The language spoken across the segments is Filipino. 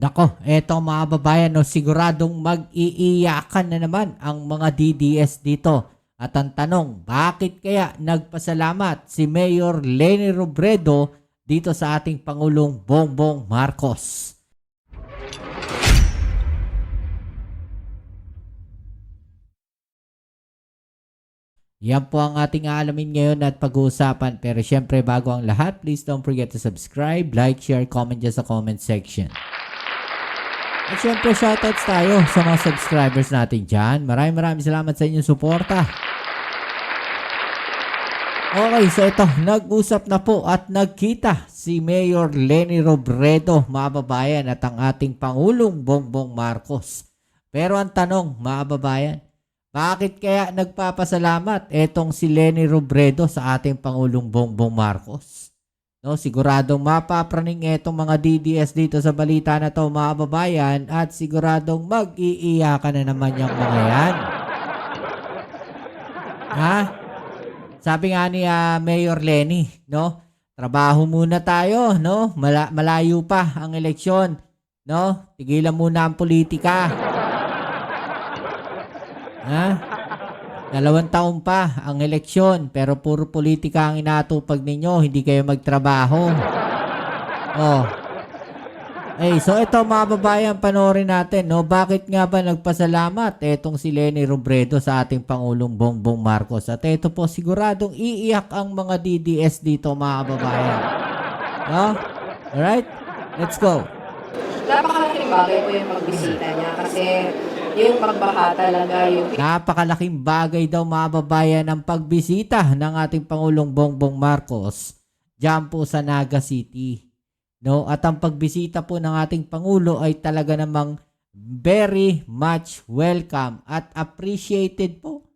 Nako, eto mga babayan, no, siguradong mag-iiyakan na naman ang mga DDS dito. At ang tanong, bakit kaya nagpasalamat si Mayor Leni Robredo dito sa ating Pangulong Bongbong Marcos? Yan po ang ating aalamin ngayon at pag-uusapan. Pero syempre bago ang lahat, please don't forget to subscribe, like, share, comment dyan sa comment section. At syempre shoutouts tayo sa mga subscribers natin dyan. Maraming salamat sa inyong suporta. Okay, so ito, nag-usap na po at nagkita si Mayor Leni Robredo, mga babayan, at ang ating Pangulong Bongbong Marcos. Pero ang tanong, mga babayan, bakit kaya nagpapasalamat etong si Leni Robredo sa ating Pangulong Bongbong Marcos? No, siguradong mapapraning etong mga DDS dito sa balita na to, mga babayan, at siguradong mag-iiyakan na naman yung mga yan. Ha? Sabi nga ni Mayor Leni, no? Trabaho muna tayo, no? Malayo pa ang eleksyon, no? Tigilan muna ang politika. Ha? 2 taon pa ang eleksyon, pero puro politika ang inatupag ninyo, hindi kayo magtrabaho. Oh. So ito mga babayan, panoorin natin, no? Bakit nga ba nagpasalamat etong si Leni Robredo sa ating Pangulong Bongbong Marcos? At ito po, siguradong iiyak ang mga DDS dito, mga babayan. No? Alright? Let's go. Napakalaking bagay po yung pagbisita niya kasi yung pagbaha talaga yung Napakalaking bagay daw, mga babayan, ang pagbisita ng ating Pangulong Bongbong Marcos dyan po sa Naga City. No, at ang pagbisita po ng ating Pangulo ay talaga namang very much welcome at appreciated po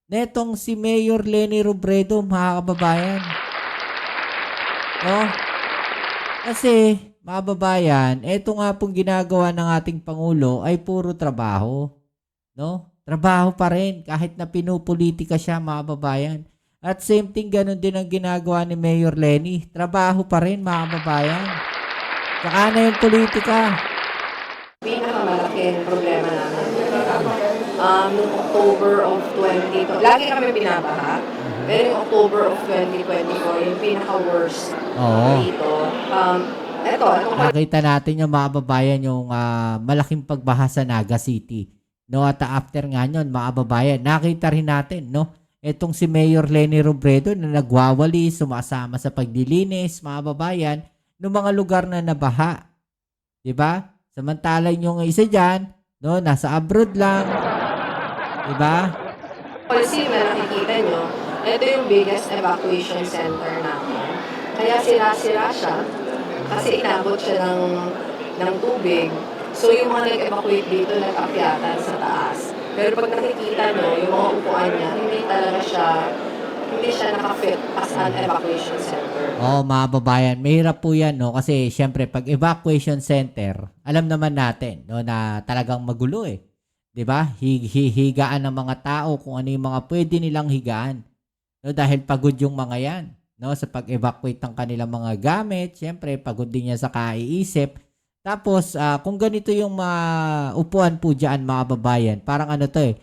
netong si Mayor Leni Robredo, mga kababayan. No? Kasi, mga babayan, eto nga pong ginagawa ng ating Pangulo ay puro trabaho. No? Trabaho pa rin kahit na pinupolitika siya, mga babayan. At same thing, ganun din ang ginagawa ni Mayor Leni. Trabaho pa rin, mga babayan. Saka na yung politika. pinakamalaking problema namin. Noong October of 2020, lagi kami binabaha. Pero yung October of 2024, yung pinaka-worst dito. Ito Nakita natin yung mga babayan yung malaking pagbaha sa Naga City. No, at after nga yun, mga babayan, nakita rin natin, no? Itong si Mayor Leni Robredo na nagwawali, sumasama sa paglilinis, mga babayan, ng mga lugar na nabaha. 'Di ba? Samantalang yung isa diyan, no, nasa abroad lang. 'Di ba? policy na nakikita nyo, ito yung biggest evacuation center namin. Kaya sira-sira siya kasi inabot siya ng tubig. So yung mga nag-evacuate dito nag-akyatan sa taas. Pero pag nakikita nyo, yung mga upuan niya, hindi siya naka-fit as an evacuation center. Mga babayan, mahirap po 'yan, no, kasi syempre pag evacuation center, alam naman natin, no, na talagang magulo 'Di ba? Higaan ng mga tao kung ano yung mga pwede nilang higaan. No, dahil pagod yung mga 'yan, no, sa pag-evacuate ng kanilang mga gamit, syempre pagod din yan sa kaiisip. Tapos kung ganito yung upuan po diyan, mga babayan, parang ano to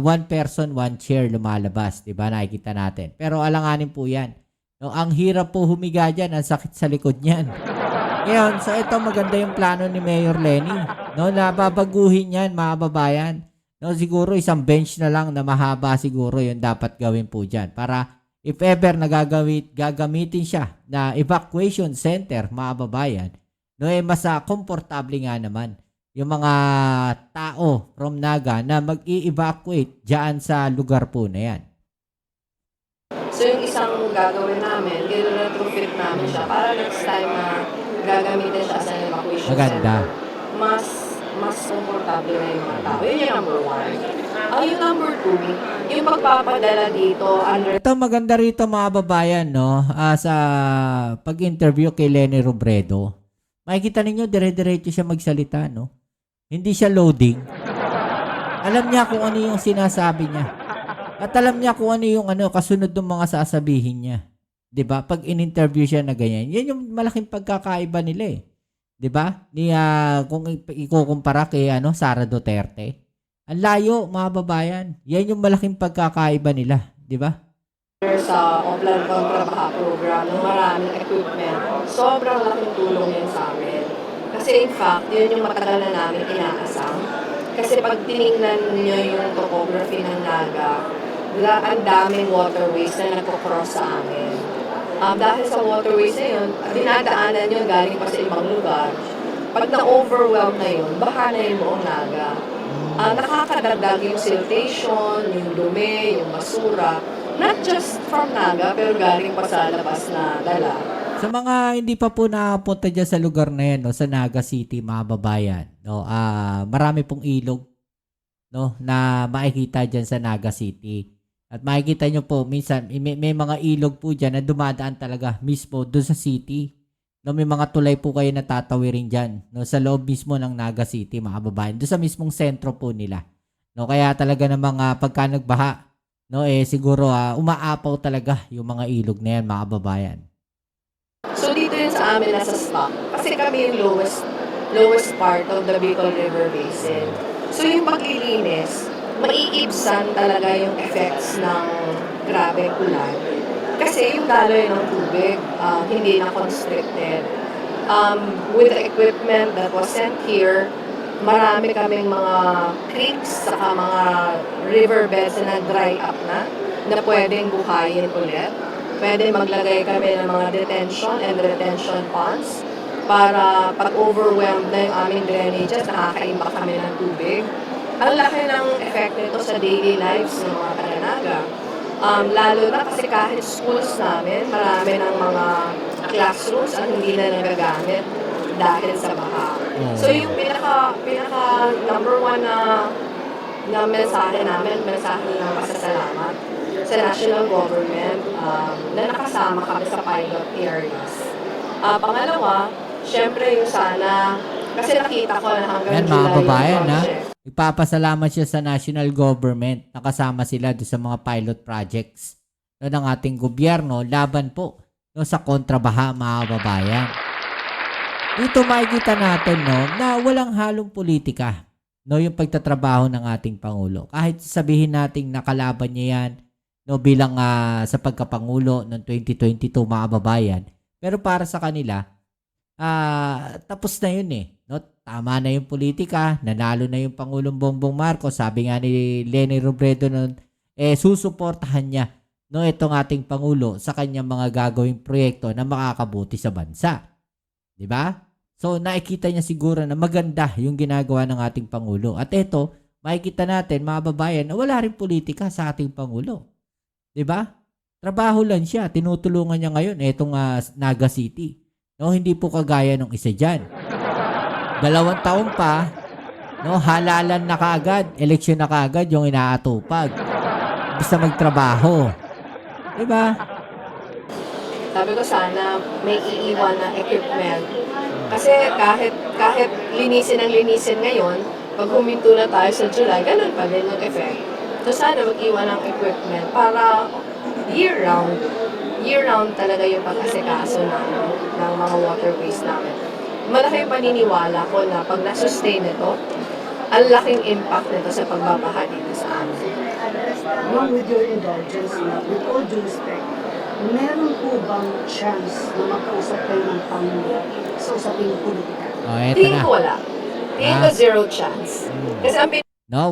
one person, one chair lumalabas, 'di ba? Nakikita natin. Pero alanganin po 'yan. No, ang hirap po humiga diyan, ang sakit sa likod niyan. Ngayon, so ito maganda yung plano ni Mayor Leni. No, nababaguhin 'yan, mga babayan. No, siguro isang bench na lang na mahaba siguro 'yung dapat gawin po diyan para if ever gagamitin siya na evacuation center, mga babayan. No, mas komportable nga naman yung mga tao from Naga na mag-i-evacuate diyan sa lugar po na 'yan. So yung isang gagawin namin, i-retrofit namin siya para next time na gagamitin siya as an evacuation Maganda. center. Mas komportable na yung mga tao. Yun yung number 1. Yung number 2, yung pagpapadala dito under Ito maganda rito, mga babayan, no? Sa pag-interview kay Leni Robredo, makikita ninyo dire-diretso siya magsalita, no? Hindi siya loading. Alam niya kung ano yung sinasabi niya. At alam niya kung ano yung kasunod ng mga sasabihin niya. 'Di ba? Pag in-interview siya na ganyan, yan yung malaking pagkakaiba nila 'di ba? Kung ikukumpara kay Sara Duterte. Ang layo, mga babayan. Yan yung malaking pagkakaiba nila, 'di ba? Sa Oplan Kontrabaha program ng maraming equipment, sobrang laking tulong yan sa amin. Kasi in fact, yun yung matagal na namin inaasam. Kasi pag tinignan niyo yung topography ng Naga, ang daming waterways na nagko-cross sa amin. Dahil sa waterways na yun, dinadaanan yun galing pa sa ibang lugar. Pag na-overwhelm na yun, baha na yung buong Naga. Nakakadagdag yung siltation, yung dumi, yung basura. Not just from Naga, pero galing pa sa labas na dala. Sa mga hindi pa po nakapunta dyan sa lugar na yan, no, sa Naga City, mga babayan, no, marami pong ilog, no, na makikita dyan sa Naga City. At makikita nyo po, minsan, may mga ilog po dyan na dumadaan talaga mismo doon sa city. No, may mga tulay po kayo na tatawirin dyan, no, sa loob mismo ng Naga City, mga babayan. Doon sa mismong sentro po nila. No, kaya talaga ng mga pagka nagbaha, no, siguro umaapaw talaga yung mga ilog na yan, mga babayan. So dito yun sa amin nasa stock. Kasi kami yung lowest part of the Bicol River Basin. So yung paglilinis, maiibsan talaga yung effects ng grabe ulan. Kasi yung daloy ng tubig, hindi na constricted. With the equipment that was sent here, marami kaming mga creeks saka mga riverbeds na dry up na pwedeng buhayin ulit. Pwede maglagay kami ng mga detention and retention ponds para pag overwhelmed na yung aming drainages, nakakaimbak kami ng tubig. Ang laki ng effect nito sa daily lives ng mga taga-Naga. Lalo na kasi kahit schools namin, marami ng mga classrooms ang hindi na nagagamit dahil sa baha. So yung pinaka number one na mensahe namin, mensahe ng pasasalamat sa national government na nakasama kami sa pilot areas. Pangalawa, syempre yung sana, kasi nakita ko na hanggang Yan, mga July babayan, yung project. Ipapasalamat siya sa national government. Nakasama sila doon sa mga pilot projects ng ating gobyerno laban po sa kontrabaha, mga babayan. Dito makikita natin na walang halong politika yung pagtatrabaho ng ating Pangulo. Kahit sabihin nating nakalaban niya yan bilang sa pagkapangulo ng 2022, mga babayan. Pero para sa kanila, tapos na yun no? Tama na yung politika, nanalo na yung Pangulong Bongbong Marcos. Sabi nga ni Leni Robredo noon, susuportahan niya itong ating Pangulo sa kanyang mga gagawing proyekto na makakabuti sa bansa. 'Di ba? So nakikita niya siguro na maganda yung ginagawa ng ating Pangulo. At ito, makikita natin, mga babayan, na wala rin politika sa ating Pangulo. 'Di ba? Trabaho lang siya, tinutulungan niya ngayon itong Naga City. No, hindi po kagaya ng isa diyan. 2 taon pa, halalan na kaagad, eleksyon na kaagad yung inaatupag. Basta magtrabaho. 'Di ba? Sabi ko sana may iiwan na equipment. Kasi kahit linisin ang linisin ngayon, pag huminto na tayo sa July, ganun pa din yung effect. So sana mag-iwan ng equipment para year-round talaga yung pag-asikaso ng mga waterways namin. Malaki yung paniniwala ko na pag na-sustain ito, ang laking impact nito sa pagbabaha dito sa amin. Ma'am, with your indulgence, with all due respect, meron po bang chance na magkausap kayo ng Pangulo sa usaping politika? Eto Tingin na. ko wala. Tingin ko zero chance. Kasi ang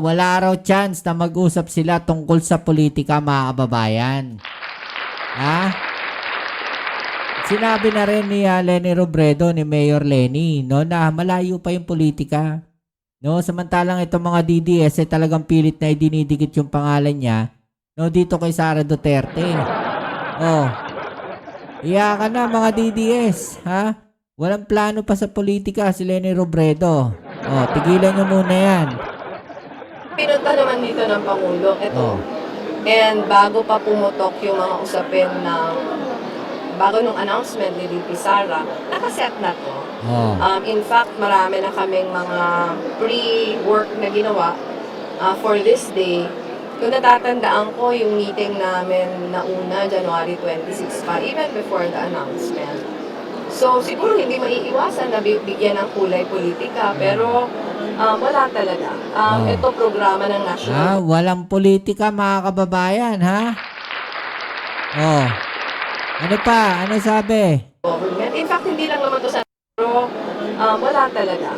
Wala raw chance na mag-usap sila tungkol sa politika, mga kababayan. Sinabi na rin ni Leni Robredo, ni Mayor Leni, na malayo pa yung politika. Samantalang itong mga DDS talagang pilit na idinidikit yung pangalan niya dito kay Sara Duterte. Iyakan na, mga DDS, Walang plano pa sa politika si Leni Robredo. Tigilan niyo muna yan. pinunta naman dito ng Pangulo, ito. And bago pa pumutok yung mga usapin bago nung announcement ni VP Sara, nakaset na to. In fact, marami na kaming mga pre-work na ginawa for this day. Kung natatandaan ko, yung meeting namin na una, January 26 pa, even before the announcement. So, siguro hindi maiiwasan na bigyan ng kulay politika, pero wala talaga. Oh. Ito programa ng national Walang politika mga kababayan, ha? Oh. Ano pa? Ano sabi? government. In fact, hindi lang naman to sa pero wala talaga.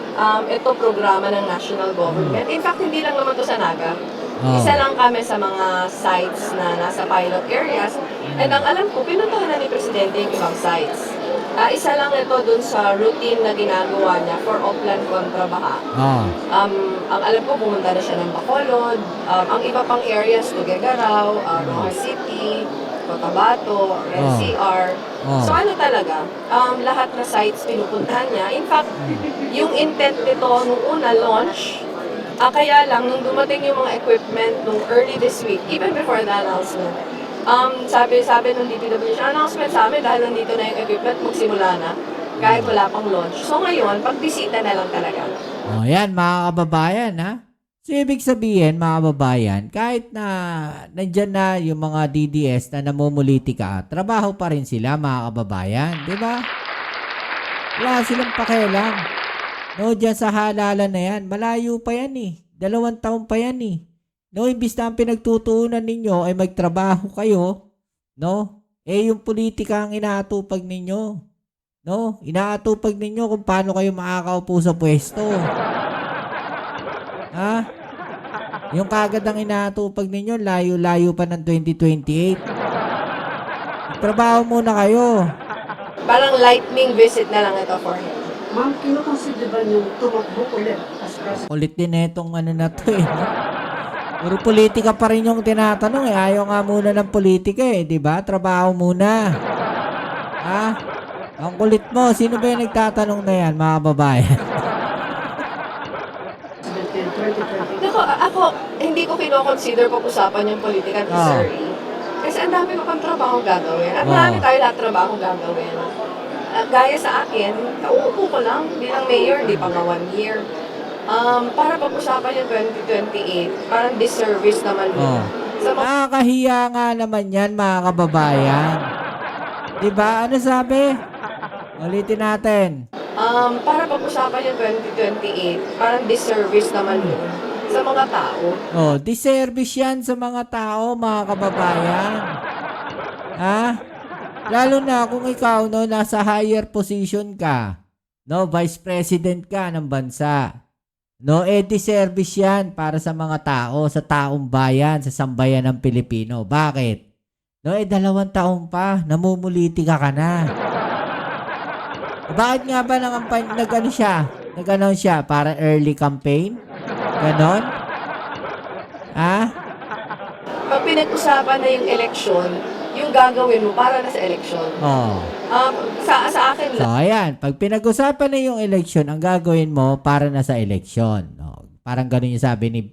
Ito programa ng national government. In fact, hindi lang naman to sa Naga. Oh. Isa lang kami sa mga sites na nasa pilot areas. And ang alam ko, pinuntahan na ni Presidente yung ibang sites. Isa lang ito dun sa routine na ginagawa niya for Oplan kontra Baha. Oh. Ang alam ko, pumunta na siya ng Bacolod. Ang iba pang areas, Tuguegarao, Rojas City, Cotabato, NCR. Oh. So ano talaga, lahat na sites pinupuntahan niya. In fact, yung intent nito nung una, launch, kaya lang, nung dumating yung mga equipment nung early this week, even before the announcement, sabi nung DPWH, announcement sa amin dahil nandito na yung equipment, magsimula na, kahit wala pang launch. So ngayon, pagbisita na lang talaga. Oh, yan mga kababayan, ha? So, ibig sabihin, mga kababayan, kahit na nandyan na yung mga DDS na namumulitika, trabaho pa rin sila, mga kababayan. Di ba? Wala silang pakialam. No, dyan sa halalan na yan, malayo pa yan eh. 2 taon pa yan eh. No, imbis na ang pinagtutuunan ninyo ay magtrabaho kayo, no? Yung politika ang inaatupag ninyo. No? Inaatupag ninyo kung paano kayo makakaupo sa pwesto. Ha? Yung kagad ang inaatupag ninyo, layo-layo pa ng 2028. Trabaho muna kayo. Parang lightning visit na lang ito for him. Ma'am, kinukonsider ba yung tumakbo ulit as president? Ulit din itong ano na to eh. No? Puro politika pa rin yung tinatanong eh. Ayaw nga muna ng politika eh. Diba? Trabaho muna. Ha? Ang kulit mo. Sino ba yung nagtatanong na yan, mga babayan? Ako, hindi ko kino-consider pag-usapan yung politika ni Sir E. Kasi ang dami ko pang trabaho gagawin. At marami tayo lahat trabaho gagawin. Gaya sa akin, kauupo ko lang bilang mayor, di pa nga 1 year. Para pag-usapan yung 2028, parang disservice naman yun. Sa mga Nakakahiya nga naman yan, mga kababayan. Diba? Ano sabi? Ulitin natin. para pag-usapan yung 2028, parang disservice naman yun sa mga tao. Disservice yan sa mga tao, mga kababayan. Ha? Lalo na kung ikaw, no, nasa higher position ka. No, vice president ka ng bansa. No, disservice yan para sa mga tao, sa taong bayan, sa sambayan ng Pilipino. Bakit? No, 2 taon pa, namumulitika ka na. Bakit nga ba nag-ano siya para early campaign? Ganon? Ha? Pag pinag-usapan na yung eleksyon, yung gagawin mo para na sa eleksyon. Sa akin So, ayan. Pag pinag-usapan na yung election, ang gagawin mo para na sa election. No? Parang ganun yung sabi ni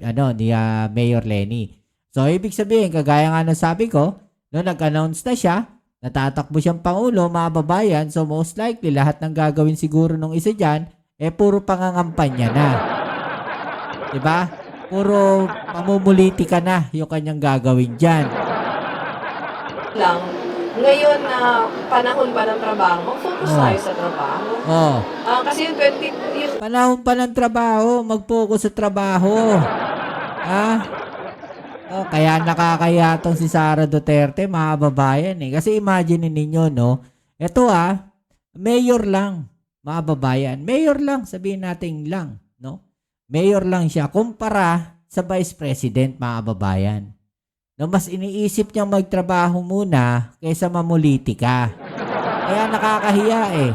Mayor Lenny. So, ibig sabihin, kagaya nga ng sabi ko, no, nag-announce na siya, natatakbo siyang Pangulo, mga babayan, so most likely, lahat ng gagawin siguro nung isa dyan, puro pangangampanya na. Diba? Puro pamumulitika na yung kanyang gagawin dyan. lang, ngayon na panahon pa ng trabaho, mag-focus tayo sa trabaho. Kasi yung Panahon pa ng trabaho, mag-focus sa trabaho. Kaya nakakaya tong si Sara Duterte, mga babayan eh. Kasi imagine ninyo, no? Ito mayor lang, mga babayan. Mayor lang, sabihin natin lang, no? Mayor lang siya kumpara sa vice president, mga babayan. No, mas iniisip niyang magtrabaho muna kaysa mamulitika. Kaya nakakahiya eh.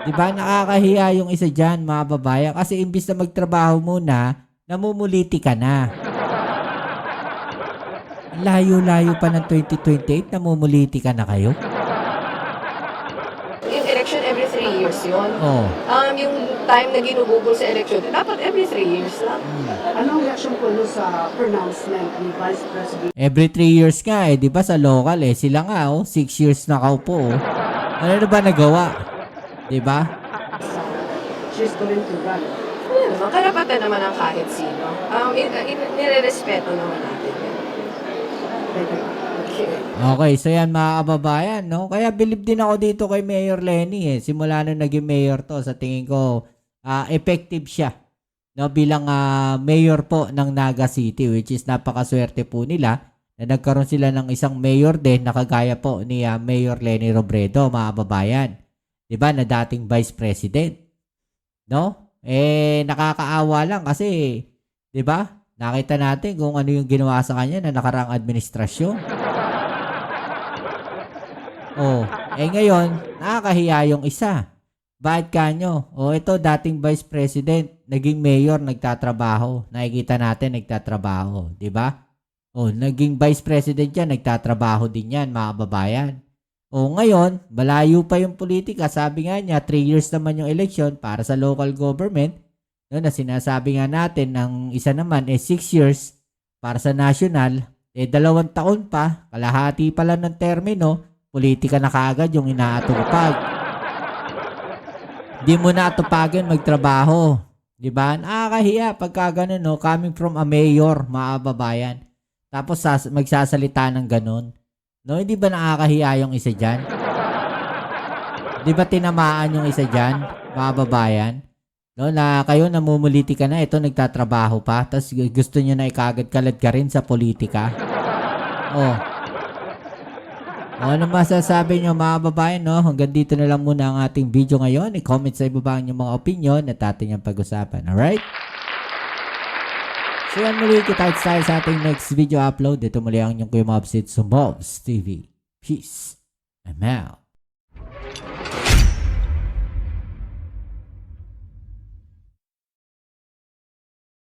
Diba? Nakakahiya yung isa dyan, mga babayan. Kasi imbis na magtrabaho muna, namumulitika na. Layo-layo pa ng 2028, namumulitika na kayo? yung election every 3 years yun. Yung time na ginugugol sa election, dapat every 3 years lang. Anong reaction po nyo sa pronouncement ni Vice President? Every 3 years nga di ba sa local sila nga 6 years na kaupo Ano na ba nagawa? Di ba? She's going to run. Ano naman, karapatan naman ng kahit sino. Nire-respeto naman natin. Thank you. Okay, so yan mga kababayan, no? Kaya believe din ako dito kay Mayor Lenny eh. Simula nung naging mayor to, sa tingin ko, effective siya. No, bilang mayor po ng Naga City, which is napakaswerte po nila na nagkaroon sila ng isang mayor din na kagaya po ni Mayor Lenny Robredo, mga kababayan. 'Di ba, na dating vice president. No? Nakakaawa lang kasi 'di ba? Nakita natin kung ano yung ginawa sa kanya na nakaraang administrasyon. Ngayon, nakakahiya yung isa. Bakit kanyo? Ito dating vice president, naging mayor, nagtatrabaho. Nakikita natin, nagtatrabaho. Diba? Naging vice president yan, nagtatrabaho din yan, mga kababayan. Ngayon, malayo pa yung politika. Sabi nga niya, 3 years naman yung election para sa local government. No, na sinasabi nga natin, ng isa naman 6 years para sa national. 2 taon pa, kalahati pa lang ng termino, politika na kaagad yung inaatupag. Di mo na atupagan magtrabaho. Di ba? Nakakahiya pagka ganun, no? Coming from a mayor, mga kababayan. Tapos magsasalita ng ganun. No, hindi ba nakakahiya yung isa dyan? Di ba tinamaan yung isa dyan, mga kababayan? No, na kayo namumuliti ka na, ito nagtatrabaho pa, tapos gusto nyo na ikagad-kalad ka rin sa politika. Ano masasabi nyo mga babae, no? Hanggang dito na lang muna ang ating video ngayon. I-comment sa ibaba ang mga opinion at ating yung pag-usapan. Alright? So yan muli, kita tayo sa ating next video upload. Dito muli ang inyong Kuya Mobs, it's Mobs TV. Peace. I'm out.